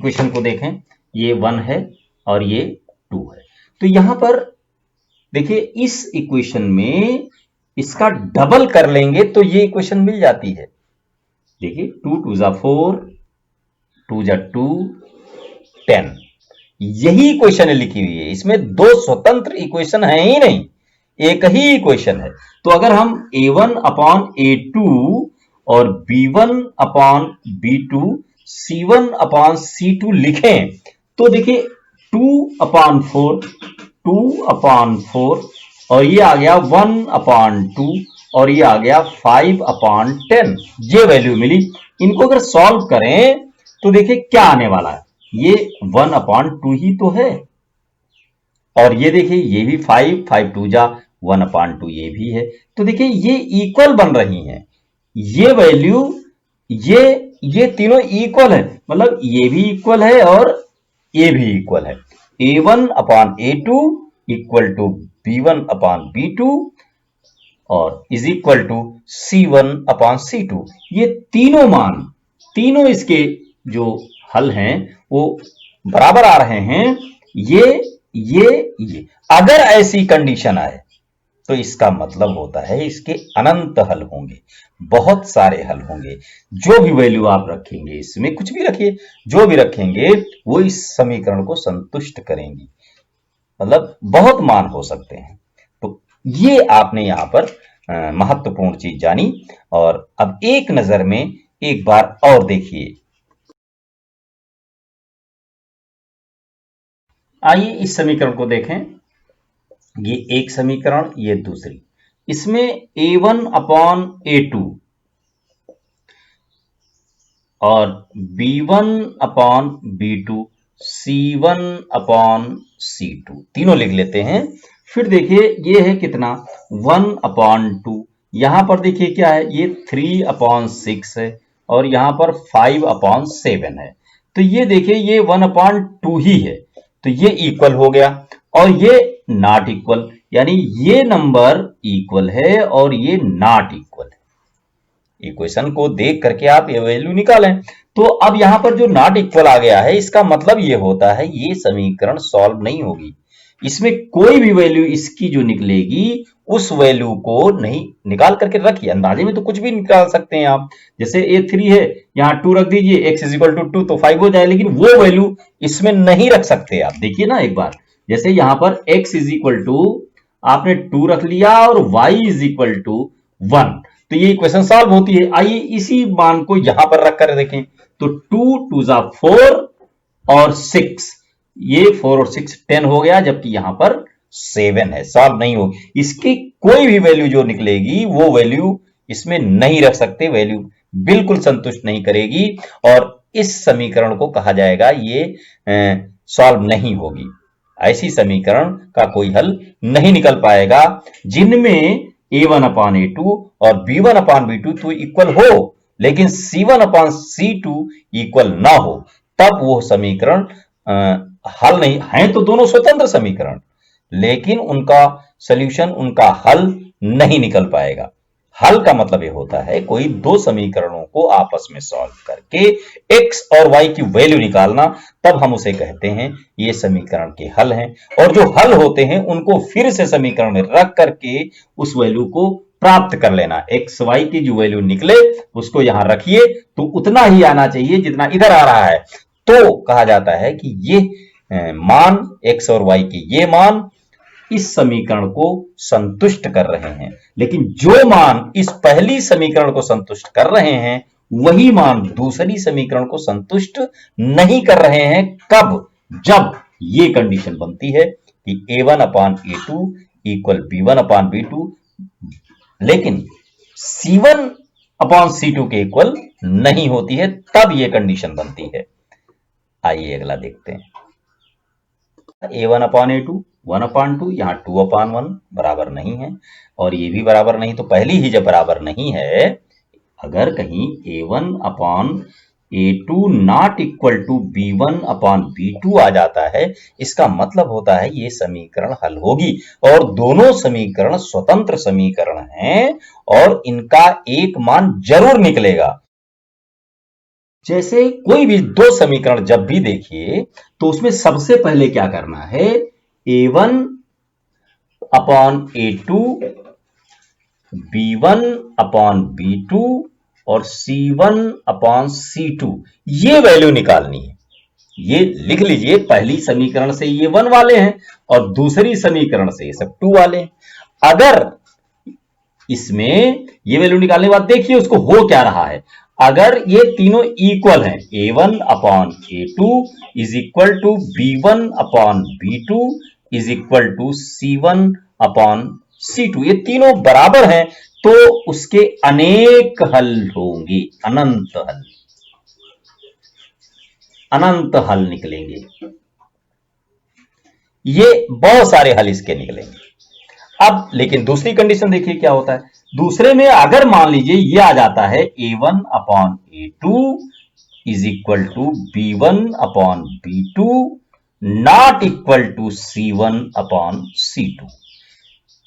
Equation को देखें, ये 1 है और ये 2 है। तो यहां पर देखिए इस इक्वेशन में इसका डबल कर लेंगे तो ये इक्वेशन मिल जाती है। देखिए 2 2 जा 4, 2 जा 2, 10, यही इक्वेशन लिखी हुई है। इसमें दो स्वतंत्र इक्वेशन है ही नहीं, एक ही इक्वेशन है। तो अगर हम a1 अपॉन a2 और b1 upon b2, c1 upon c2 लिखें तो देखिए 2 अपॉन 4, 2 अपॉन 4 और ये आ गया 1 अपॉन 2 और ये आ गया 5 अपॉन 10, ये वैल्यू मिली। इनको अगर सॉल्व करें तो देखिए क्या आने वाला है, ये 1 अपॉन 2 ही तो है और ये देखिए ये भी 5, 5 2 जा 1 अपॉन 2 ये भी है। तो देखिए ये इक्वल बन रही हैं, ये वैल्यू ये तीनों इक्वल है, मतलब ये भी इक्वल है और ये भी इक्वल है। a1 upon a2 equal to b1 upon b2 और is equal to c1 upon c2। ये तीनों मान, तीनों इसके जो हल हैं वो बराबर आ रहे हैं। ये अगर ऐसी कंडीशन आए तो इसका मतलब होता है इसके अनंत हल होंगे, बहुत सारे हल होंगे। जो भी वैल्यू आप रखेंगे, इसमें कुछ भी रखिए, जो भी रखेंगे वो इस समीकरण को संतुष्ट करेंगी, मतलब बहुत मान हो सकते हैं। तो ये आपने यहां पर महत्वपूर्ण चीज जानी। और अब एक नजर में एक बार और देखिए, आइए इस समीकरण को देखें। ये एक समीकरण, ये दूसरी। इसमें a1 अपॉन a2 और b1 upon b2, c1 upon c2 तीनों लिख लेते हैं। फिर देखिए ये है कितना, 1 अपॉन 2, यहां पर देखिए क्या है, ये 3 अपॉन 6 है और यहां पर 5 अपॉन 7 है। तो ये देखिए ये 1 अपॉन 2 ही है, तो ये इक्वल हो गया। और ये नॉट इक्वल, यानी ये नंबर इक्वल है और ये नॉट इक्वल है। इक्वेशन को देख करके आप ये वैल्यू निकालें। तो अब यहां पर जो नॉट इक्वल आ गया है, इसका मतलब ये होता है ये समीकरण सॉल्व नहीं होगी। इसमें कोई भी वैल्यू इसकी जो निकलेगी उस वैल्यू को नहीं निकाल करके रखिए। अंदाजे में तो कुछ भी निकाल सकते हैं आप, जैसे ए 3 है, यहां 2 रख दीजिए, x इज इक्वल टू 2 तो 5 हो जाए, लेकिन वो वैल्यू इसमें नहीं रख सकते आप। देखिए ना एक बार, जैसे यहां पर x इज इक्वल टू आपने 2 रख लिया और y इज इक्वल टू 1, तो ये इक्वेशन सॉल्व होती है। आइए इसी मान को यहां पर रख कर देखें, तो 2 2 जा 4 और 6, ये 4 और 6 10 हो गया, जबकि यहां पर 7 है, सॉल्व नहीं हो। इसकी कोई भी वैल्यू जो निकलेगी वो वैल्यू इसमें नहीं रख सकते, वैल्यू बिल्कुल संतुष्ट नहीं करेगी और इस समीकरण को कहा जाएगा ये सॉल्व नहीं होगी। ऐसी समीकरण का कोई हल नहीं निकल पाएगा जिनमें a1 अपॉन a2 और b1 अपॉन b2 तो इक्वल हो, लेकिन c1 अपॉन c2 इक्वल ना हो, तब वो समीकरण हल नहीं है। तो दोनों स्वतंत्र समीकरण, लेकिन उनका सॉल्यूशन, उनका हल नहीं निकल पाएगा। हल का मतलब ये होता है कोई दो समीकरणों को आपस में सॉल्व करके x और y की वैल्यू निकालना, तब हम उसे कहते हैं ये समीकरण के हल हैं। और जो हल होते हैं उनको फिर से समीकरण में रख करके उस वैल्यू को प्राप्त कर लेना। x y की जो वैल्यू निकले उसको यहां रखिए तो उतना ही आना चाहिए जितना इधर आ रहा है, तो कहा जाता है कि ये मान x और y के ये मान इस समीकरण को संतुष्ट कर रहे हैं। लेकिन जो मान इस पहली समीकरण को संतुष्ट कर रहे हैं वही मान दूसरी समीकरण को संतुष्ट नहीं कर रहे हैं। कब? जब ये कंडीशन बनती है कि a1 upon a2 equal b1 upon b2, लेकिन c1 अपॉन c2 के इक्वल नहीं होती है, तब ये कंडीशन बनती है। आइए अगला देखते हैं। a1 अपॉन a2 1 अपॉन 2, यहां 2 अपॉन 1 बराबर नहीं है और ये भी बराबर नहीं, तो पहली ही जब बराबर नहीं है, अगर कहीं a1 upon a2 not equal to b1 upon b2 आ जाता है, इसका मतलब होता है ये समीकरण हल होगी। और दोनों समीकरण स्वतंत्र समीकरण हैं और इनका एक मान जरूर निकलेगा। जैसे कोई भी दो समीकरण जब भी देखिए तो उसमें सबसे पहले क्या करना है, a1 upon a2, b1 upon b2 और c1 अपॉन c2 ये वैल्यू निकालनी है। ये लिख लीजिए, पहली समीकरण से ये 1 वाले हैं और दूसरी समीकरण से ये सब 2 वाले हैं। अगर इसमें ये वैल्यू निकालने के बाद देखिए उसको हो क्या रहा है। अगर ये तीनों इक्वल हैं, a1 upon a2 is equal to b1 upon b2 is equal to c1 upon c2, ये तीनों बराबर हैं तो उसके अनेक हल होंगे, अनंत हल निकलेंगे। ये बहुत सारे हल इसके निकलेंगे। अब लेकिन दूसरी कंडीशन देखिए क्या होता है। दूसरे में अगर मान लीजिए ये आ जाता है a1 upon a2 is equal to b1 upon b2 not equal to c1 upon c2,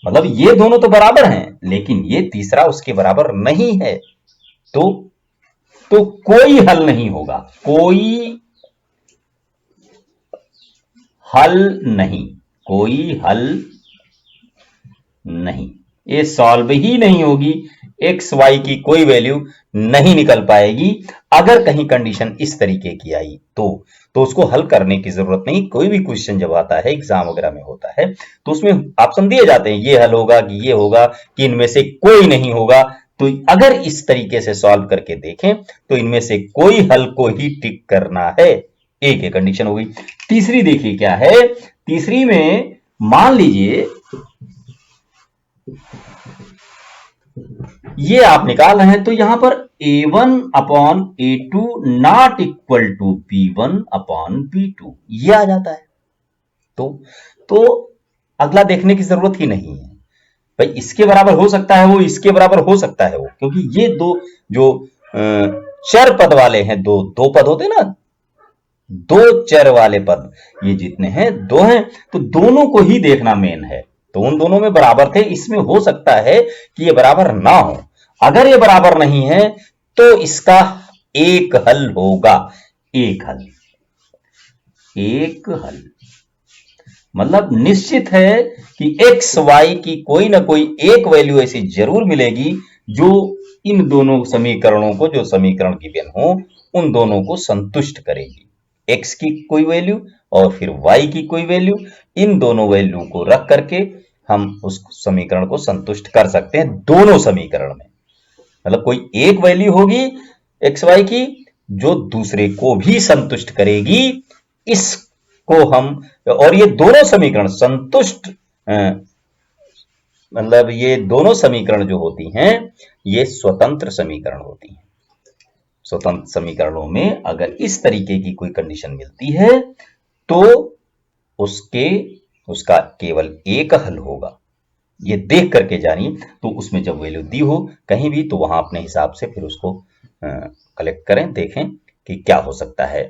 मतलब ये दोनों तो बराबर हैं लेकिन ये तीसरा उसके बराबर नहीं है, तो कोई हल नहीं होगा, कोई हल नहीं, कोई हल नहीं, ये सॉल्व ही नहीं होगी। एक्स वाई की कोई वैल्यू नहीं निकल पाएगी। अगर कहीं कंडीशन इस तरीके की आई तो उसको हल करने की जरूरत नहीं। कोई भी क्वेश्चन जब आता है एग्जाम वगैरह में होता है तो उसमें ऑप्शन दिए जाते हैं, ये हल होगा कि ये होगा कि इनमें से कोई नहीं होगा। तो अगर इस तरीके से सॉल्व करके देखें तो इनमें से कोई हल को ही टिक करना है, एक ही कंडीशन होगी। तीसरी देखिए क्या है। तीसरी में मान लीजिए ये आप निकाल रहे हैं तो यहां पर a1 upon a2 not equal to b1 upon b2 ये आ जाता है। तो अगला देखने की जरूरत ही नहीं है भाई, इसके बराबर हो सकता है वो, इसके बराबर हो सकता है वो, क्योंकि ये दो जो चर पद वाले हैं, दो पद होते हैं ना, दो चर वाले पद, ये जितने हैं दो हैं, तो दोनों को ही देखना मेन है। तो उन दोनों में बराबर थे, इसमें हो सकता है कि ये बराबर ना हो। अगर ये बराबर नहीं है तो इसका एक हल होगा, एक हल, एक हल मतलब निश्चित है कि एक्स वाई की कोई ना कोई एक वैल्यू ऐसी जरूर मिलेगी जो इन दोनों समीकरणों को, जो समीकरण गिवन हो, उन दोनों को संतुष्ट करेगी। एक्स की कोई वैल्यू और फिर वाई की कोई वैल्यू, इन दोनों वैल्यू को रख करके हम उस समीकरण को संतुष्ट कर सकते हैं दोनों समीकरण में। मतलब कोई एक वैल्यू होगी एक्स वाई की जो दूसरे को भी संतुष्ट करेगी, इसको हम, और ये दोनों समीकरण संतुष्ट, मतलब ये दोनों समीकरण जो होती हैं ये स्वतंत्र समीकरण होती हैं। स्वतंत्र समीकरणों में अगर इस तरीके की कोई कंडीशन मिलती है तो उसका केवल एक हल होगा। ये देख करके जानिए, तो उसमें जब वैल्यू दी हो कहीं भी तो वहां अपने हिसाब से फिर उसको कलेक्ट करें, देखें कि क्या हो सकता है।